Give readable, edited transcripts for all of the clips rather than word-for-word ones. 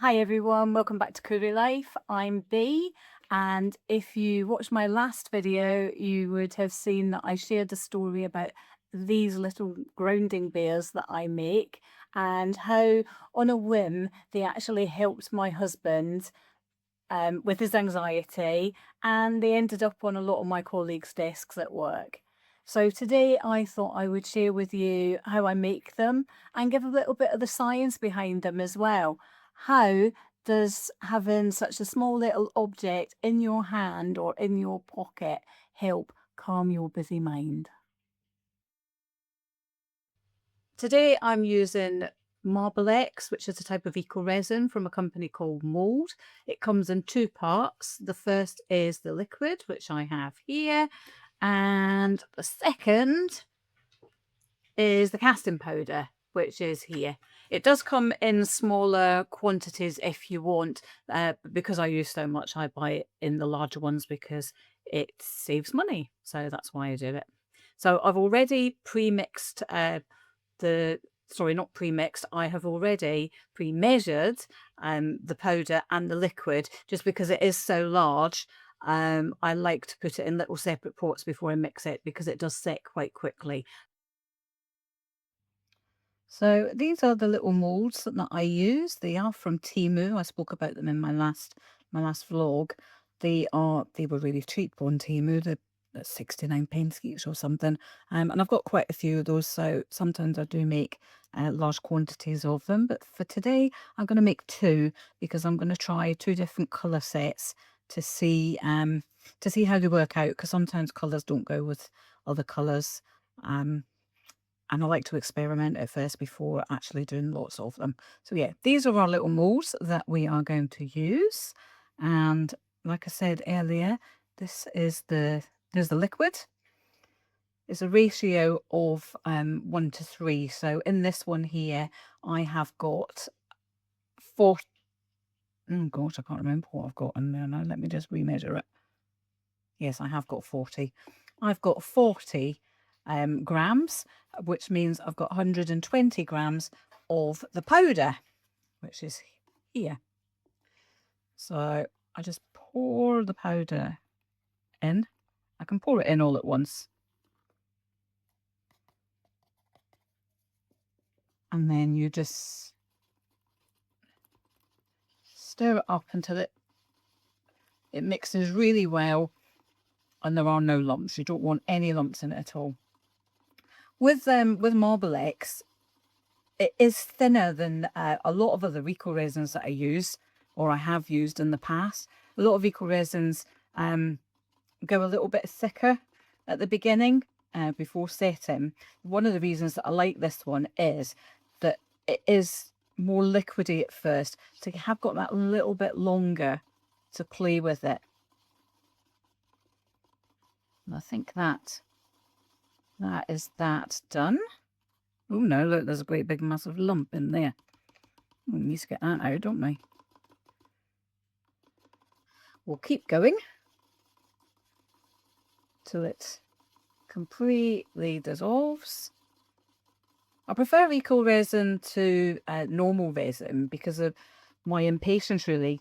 Hi everyone, welcome back to Coorie Life. I'm Bee, and if you watched my last video, you would have seen that I shared a story about these little grounding bears that I make and how on a whim they actually helped my husband with his anxiety, and they ended up on a lot of my colleagues' desks at work. So today I thought I would share with you how I make them and give a little bit of the science behind them as well. How does having such a small little object in your hand or in your pocket help calm your busy mind? Today I'm using Marble X, which is a type of eco-resin from a company called Mould. It comes in two parts. The first is the liquid, which I have here, and the second is the casting powder, which is here. It does come in smaller quantities if you want, but because I use so much, I buy it in the larger ones because it saves money. So that's why I do it. So I've already pre-mixed the sorry, not pre-mixed, I have already pre-measured the powder and the liquid just because it is so large. I like to put it in little separate pots before I mix it because it does set quite quickly. So these are the little molds that I use. They are from Temu. I spoke about them in my last vlog. They were really cheap on Temu. They're 69 pence each or something. And I've got quite a few of those, so sometimes I do make large quantities of them. But for today, I'm going to make two because I'm going to try two different colour sets to see how they work out, because sometimes colours don't go with other colours. And I like to experiment at first before actually doing lots of them. So yeah, these are our little molds that we are going to use. And like I said earlier, there's the liquid. It's a ratio of 1 to 3. So in this one here, I have got 4. Oh gosh, I can't remember what I've got in there now. Let me just remeasure it. Yes, I have got 40. I've got 40 grams, which means I've got 120 grams of the powder, which is here. So I just pour the powder in. I can pour it in all at once. And then you just stir it up until it mixes really well and there are no lumps. You don't want any lumps in it at all. With Marble X, it is thinner than a lot of other eco-resins that I use or I have used in the past. A lot of eco-resins go a little bit thicker at the beginning before setting. One of the reasons that I like this one is that it is more liquidy at first, so you have got that little bit longer to play with it. And I think that is that done. Oh no, look, there's a great big massive lump in there. We need to get that out, don't we? We'll keep going till it completely dissolves. I prefer Eco-Resin to normal resin because of my impatience, really,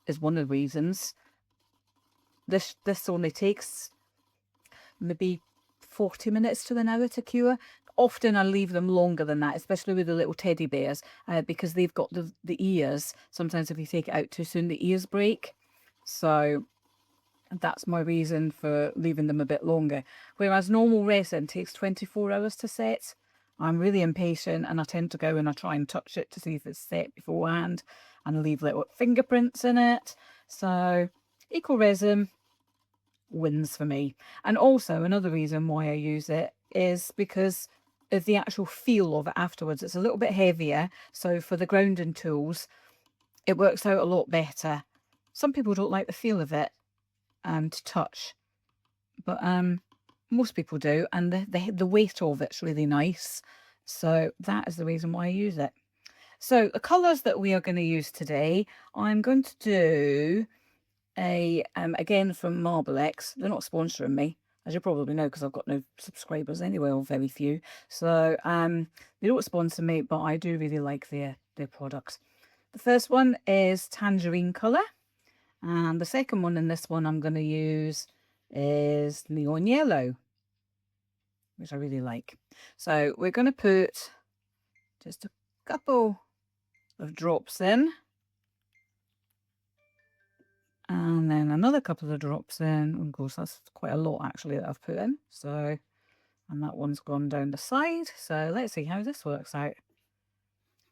is one of the reasons. This only takes maybe 40 minutes to an hour to cure. Often I leave them longer than that, especially with the little teddy bears, because they've got the ears. Sometimes if you take it out too soon, the ears break. So that's my reason for leaving them a bit longer. Whereas normal resin takes 24 hours to set. I'm really impatient and I tend to go and I try and touch it to see if it's set beforehand and leave little fingerprints in it. So Eco-Resin wins for me. And also another reason why I use it is because of the actual feel of it afterwards. It's a little bit heavier, so for the grounding tools it works out a lot better. Some people don't like the feel of it to touch, but most people do, and the weight of it's really nice. So that is the reason why I use it. So the colours that we are going to use today, I'm going to do again from Marble X. They're not sponsoring me, as you probably know, because I've got no subscribers anyway, or very few. So they don't sponsor me, but I do really like their products. The first one is tangerine colour, and the second one in this one I'm going to use is neon yellow, which I really like. So we're going to put just a couple of drops in, and then another couple of drops in. Of course, that's quite a lot actually that I've put in. So, and that one's gone down the side. So let's see how this works out.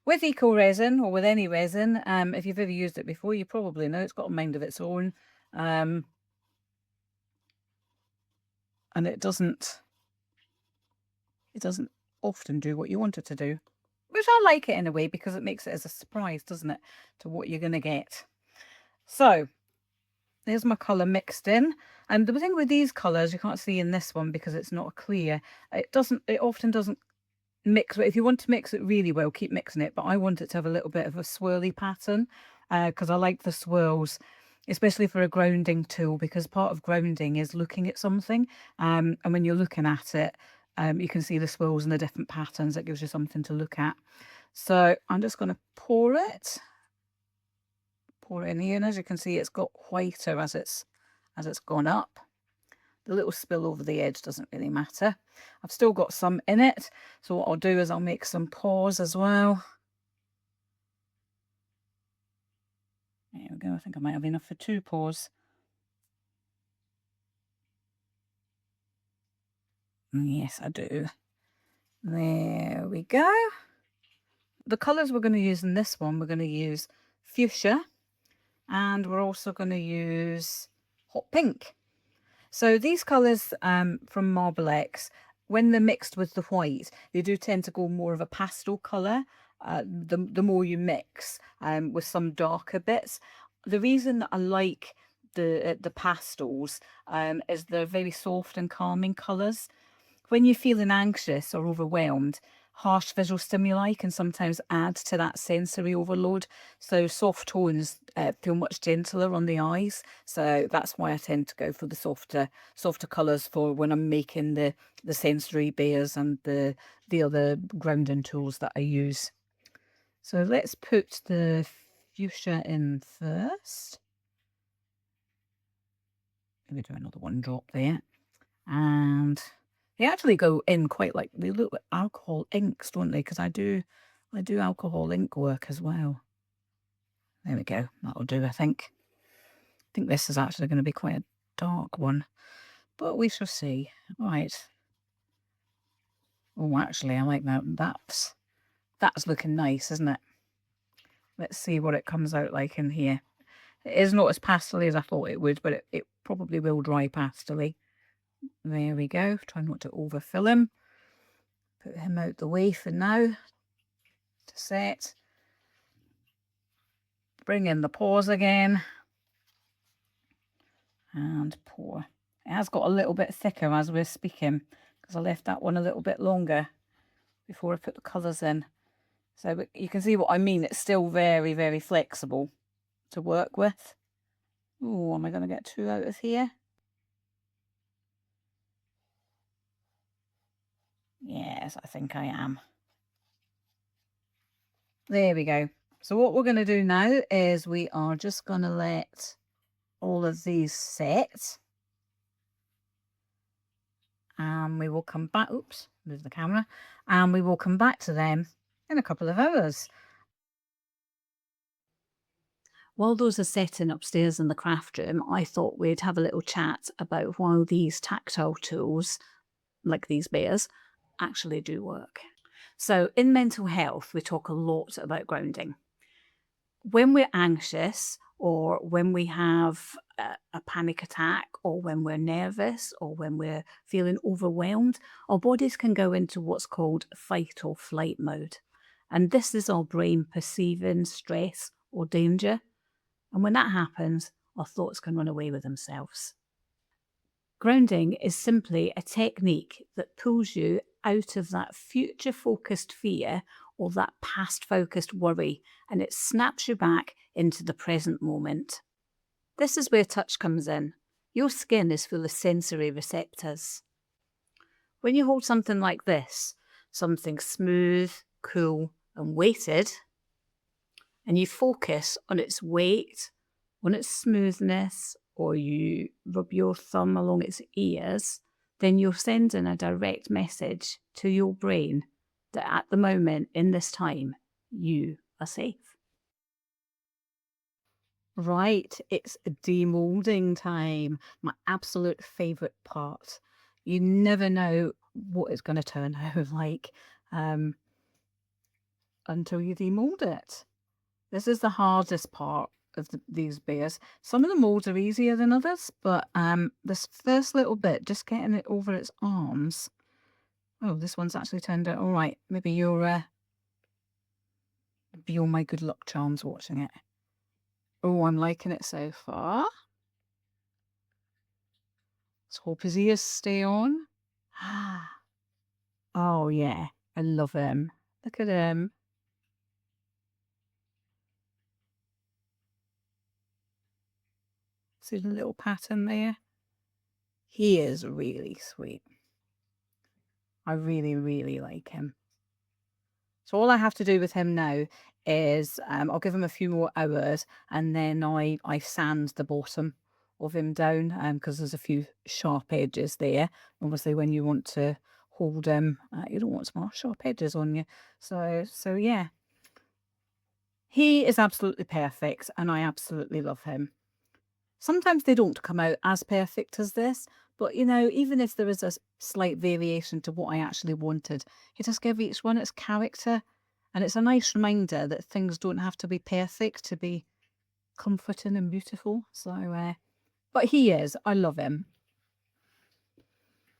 With Eco-Resin, or with any resin, if you've ever used it before, you probably know it's got a mind of its own. And it doesn't often do what you want it to do, which I like it in a way because it makes it as a surprise, doesn't it, to what you're going to get. So there's my colour mixed in, and the thing with these colours, you can't see in this one because it's not clear, it often doesn't mix. But if you want to mix it really well, keep mixing it, but I want it to have a little bit of a swirly pattern because I like the swirls, especially for a grounding tool, because part of grounding is looking at something, and when you're looking at it, you can see the swirls and the different patterns. That gives you something to look at. So I'm just going to pour it in here, and as you can see, it's got whiter as it's gone up. The little spill over the edge doesn't really matter. I've still got some in it, so what I'll do is I'll make some pours as well. There we go. I think I might have enough for 2 pours. Yes, I do. There we go. The colours we're going to use in this one, we're going to use fuchsia, and we're also going to use hot pink. So these colours from Marble X, when they're mixed with the white, they do tend to go more of a pastel colour. The more you mix with some darker bits. The reason that I like the pastels is they're very soft and calming colours. When you're feeling anxious or overwhelmed, harsh visual stimuli can sometimes add to that sensory overload. So soft tones feel much gentler on the eyes. So that's why I tend to go for the softer colours for when I'm making the sensory bears and the other grounding tools that I use. So let's put the fuchsia in first. Maybe do another one drop there. And they actually go in quite like, they look like alcohol inks, don't they? Because I do alcohol ink work as well. There we go. That'll do, I think. I think this is actually going to be quite a dark one, but we shall see. Right. Oh, actually, I like that. That's looking nice, isn't it? Let's see what it comes out like in here. It is not as pastel-y as I thought it would, but it probably will dry pastel-y. There we go. Try not to overfill him. Put him out the way for now to set. Bring in the pause again. And pour. It has got a little bit thicker as we're speaking because I left that one a little bit longer before I put the colours in. So you can see what I mean. It's still very, very flexible to work with. Oh, am I going to get 2 out of here? Yes, I think I am. There we go. So what we're going to do now is we are just going to let all of these set. And we will come back, oops, move the camera, and we will come back to them in a couple of hours. While those are setting upstairs in the craft room, I thought we'd have a little chat about how these tactile tools, like these bears, actually do work. So in mental health, we talk a lot about grounding. When we're anxious, or when we have a panic attack, or when we're nervous, or when we're feeling overwhelmed, our bodies can go into what's called fight or flight mode. And this is our brain perceiving stress or danger. And when that happens, our thoughts can run away with themselves. Grounding is simply a technique that pulls you out of that future-focused fear or that past-focused worry, and it snaps you back into the present moment. This is where touch comes in. Your skin is full of sensory receptors. When you hold something like this, something smooth, cool, and weighted, and you focus on its weight, on its smoothness, or you rub your thumb along its ears, then you're sending a direct message to your brain that at the moment, in this time, you are safe. Right, it's demoulding time. My absolute favourite part. You never know what it's going to turn out like um, until you demould it. This is the hardest part of these beers. Some of the moulds are easier than others, but this first little bit, just getting it over its arms. Oh, this one's actually turned out all right. Maybe you're my good luck charms watching it. Oh, I'm liking it so far. Let's hope his ears stay on. Oh, yeah. I love him. Look at him. See the little pattern there? He is really sweet. I really, really like him. So all I have to do with him now is I'll give him a few more hours and then I sand the bottom of him down because there's a few sharp edges there. Obviously, when you want to hold him, you don't want some sharp edges on you. So yeah, he is absolutely perfect and I absolutely love him. Sometimes they don't come out as perfect as this, but you know, even if there is a slight variation to what I actually wanted, it does give each one its character. And it's a nice reminder that things don't have to be perfect to be comforting and beautiful. So, but he is. I love him.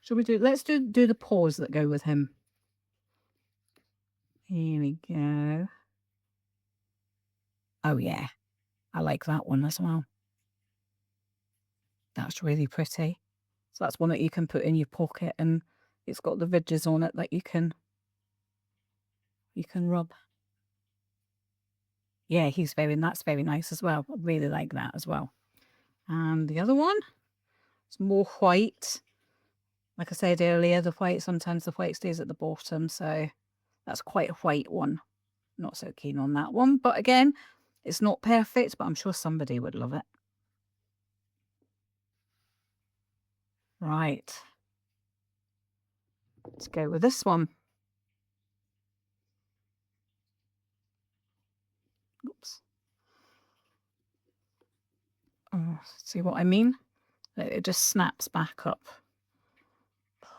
Shall we let's do the paws that go with him. Here we go. Oh yeah, I like that one as well. That's really pretty. So that's one that you can put in your pocket and it's got the ridges on it that you can rub. Yeah, that's very nice as well. I really like that as well. And the other one, it's more white. Like I said earlier, sometimes the white stays at the bottom, so that's quite a white one. Not so keen on that one, but again, it's not perfect, but I'm sure somebody would love it. Right. Let's go with this one. Oops. Oh, see what I mean? It just snaps back up.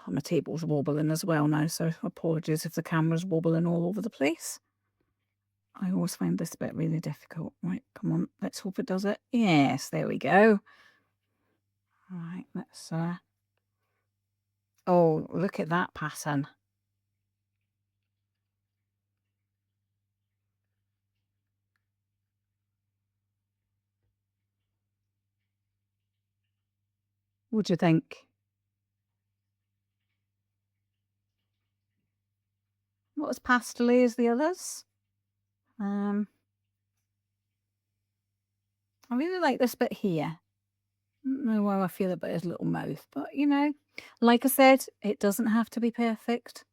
My table's wobbling as well now, so apologies if the camera's wobbling all over the place. I always find this bit really difficult. Right, come on, let's hope it does it. Yes, there we go. All right, let's oh, look at that pattern. What do you think? Not as pastel-y as the others. I really like this bit here. I don't know how I feel about his little mouth, but you know, like I said, it doesn't have to be perfect.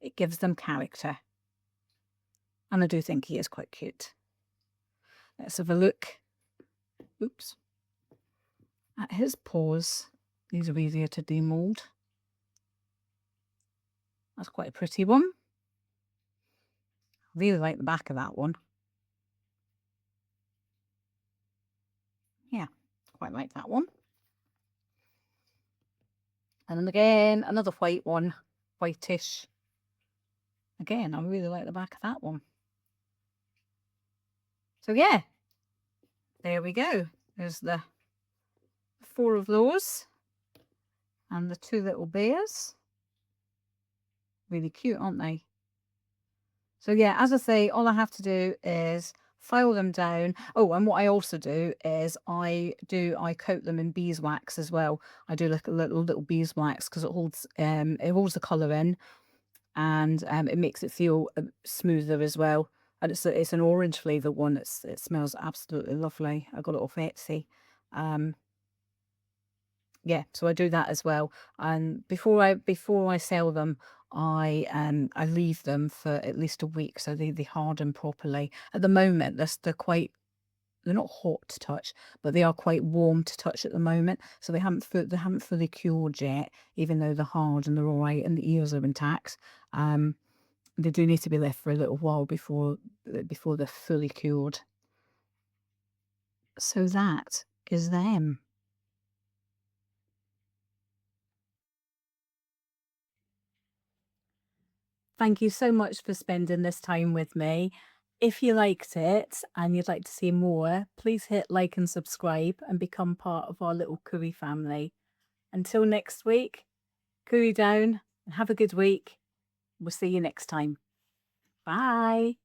It gives them character. And I do think he is quite cute. Let's have a look. Oops. At his paws. These are easier to demold. That's quite a pretty one. I really like the back of that one. Yeah, quite like that one. And then again, another white one, whitish. Again, I really like the back of that one. So yeah, there we go. There's the 4 of those and the 2 little bears. Really cute, aren't they? So yeah, as I say, all I have to do is file them down. Oh, and what I also do is I coat them in beeswax as well. I do like a little beeswax because it holds the colour in and it makes it feel smoother as well. And it's an orange flavour one. It smells absolutely lovely. I got it off Etsy. Yeah, so I do that as well. And before I sell them, I leave them for at least a week so they harden properly. At the moment, they're not hot to touch, but they are quite warm to touch at the moment. So they haven't fully cured yet, even though they're hard and they're all right and the ears are intact. They do need to be left for a little while before they're fully cured. So that is them. Thank you so much for spending this time with me. If you liked it and you'd like to see more, please hit like and subscribe and become part of our little Coorie family. Until next week, Coorie down and have a good week. We'll see you next time. Bye.